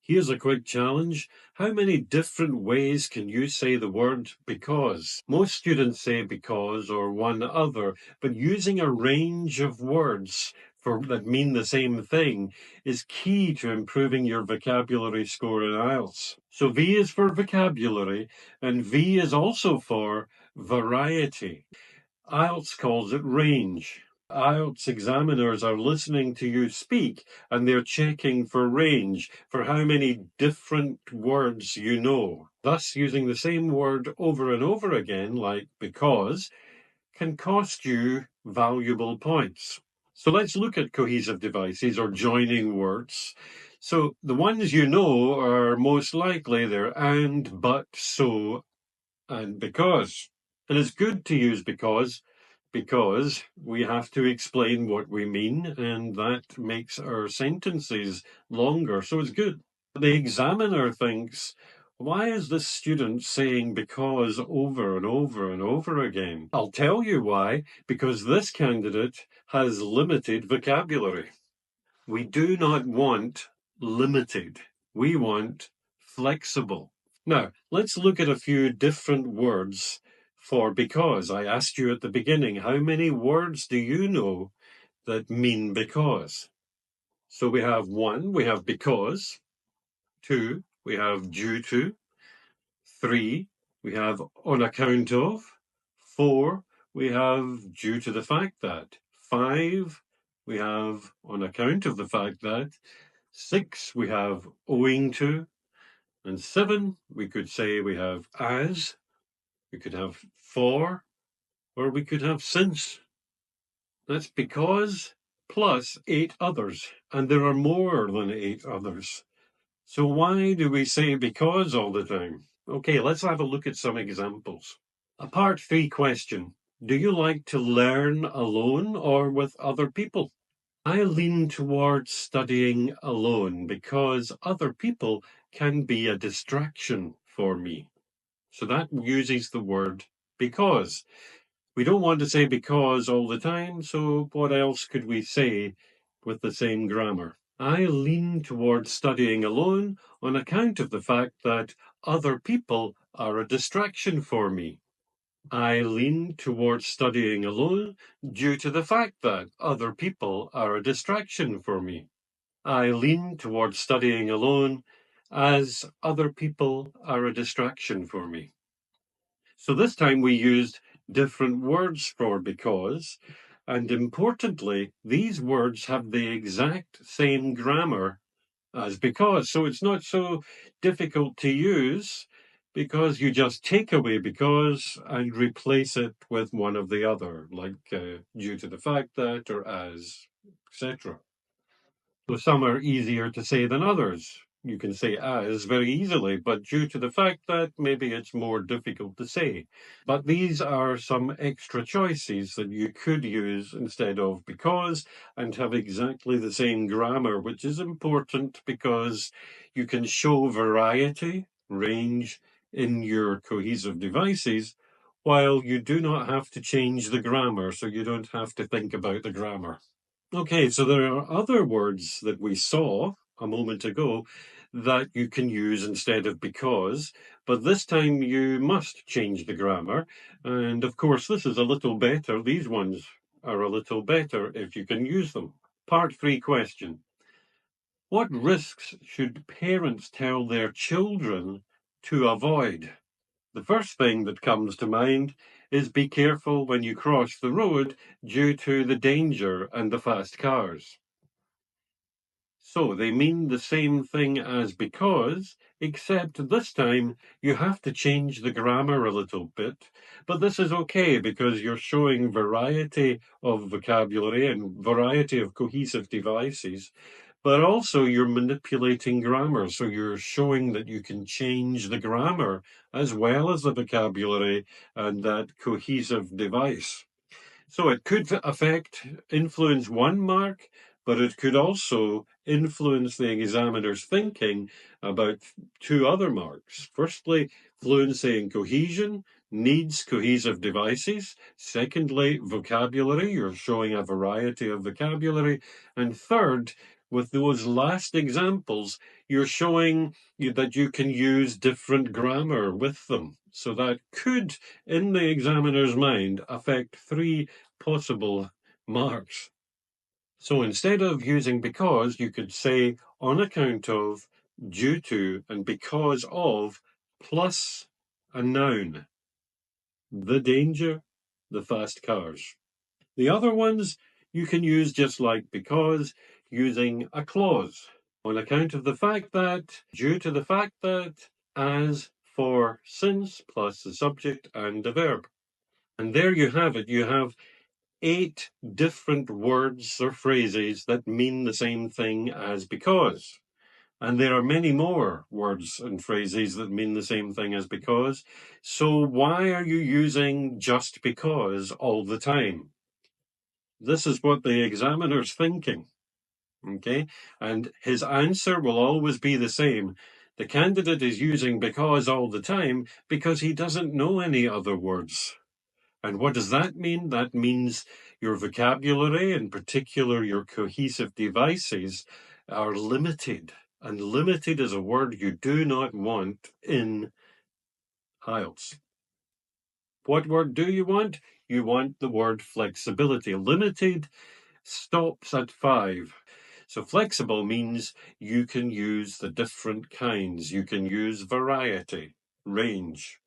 Here's a quick challenge. How many different ways can you say the word because? Most students say because or one other, but using a range of words that mean the same thing is key to improving your vocabulary score in IELTS. So V is for vocabulary, and V is also for variety. IELTS calls it range. IELTS examiners are listening to you speak and they're checking for range, for how many different words you know. Thus, using the same word over and over again, like because, can cost you valuable points. So let's look at cohesive devices or joining words. So the ones you know are most likely they're and, but, so, and because. And it's good to use because we have to explain what we mean, and that makes our sentences longer. So it's good. The examiner thinks, why is this student saying because over and over and over again? I'll tell you why. Because this candidate has limited vocabulary. We do not want limited. We want flexible. Now, let's look at a few different words for because. I asked you at the beginning, how many words do you know that mean because? So we have one, we have because. Two, we have due to. Three, we have on account of. Four, we have due to the fact that. Five, we have on account of the fact that. Six, we have owing to. And seven, we could say we have as. We could have for, or we could have since. That's because plus 8 others, and there are more than 8 others. So why do we say because all the time? Okay, let's have a look at some examples. A part 3 question. Do you like to learn alone or with other people? I lean towards studying alone because other people can be a distraction for me. So that uses the word because. We don't want to say because all the time, so what else could we say with the same grammar? I lean towards studying alone on account of the fact that other people are a distraction for me. I lean towards studying alone due to the fact that other people are a distraction for me. I lean towards studying alone as other people are a distraction for me. So this time we used different words for because, and importantly, these words have the exact same grammar as because. So it's not so difficult to use because you just take away because and replace it with one of the other, like due to the fact that or as, etc. So some are easier to say than others. You can say as very easily, but due to the fact that maybe it's more difficult to say. But these are some extra choices that you could use instead of because and have exactly the same grammar, which is important because you can show variety, range in your cohesive devices, while you do not have to change the grammar, so you don't have to think about the grammar. Okay, so there are other words that we saw a moment ago that you can use instead of because, but this time you must change the grammar. And of course, this is a little better. These ones are a little better if you can use them. Part 3 question. What risks should parents tell their children to avoid? The first thing that comes to mind is be careful when you cross the road due to the danger and the fast cars. So they mean the same thing as because, except this time you have to change the grammar a little bit. But this is okay because you're showing variety of vocabulary and variety of cohesive devices. But also you're manipulating grammar, so you're showing that you can change the grammar as well as the vocabulary and that cohesive device. So it could influence 1 mark, but it could also influence the examiner's thinking about 2 other marks. Firstly, fluency and cohesion needs cohesive devices. Secondly, vocabulary, you're showing a variety of vocabulary. And third, with those last examples, you're showing that you can use different grammar with them. So that could, in the examiner's mind, affect 3 possible marks. So instead of using because, you could say on account of, due to, and because of, plus a noun. The danger, the fast cars. The other ones you can use just like because, using a clause. On account of the fact that, due to the fact that, as, for, since, plus the subject and the verb. And there you have it. You have 8 different words or phrases that mean the same thing as because. And there are many more words and phrases that mean the same thing as because. So why are you using just because all the time? This is what the examiner's thinking. Okay? And his answer will always be the same. The candidate is using because all the time because he doesn't know any other words. And what does that mean? That means your vocabulary, in particular your cohesive devices, are limited. And limited is a word you do not want in IELTS. What word do you want? You want the word flexibility. Limited stops at 5. So flexible means you can use the different kinds. You can use variety, range.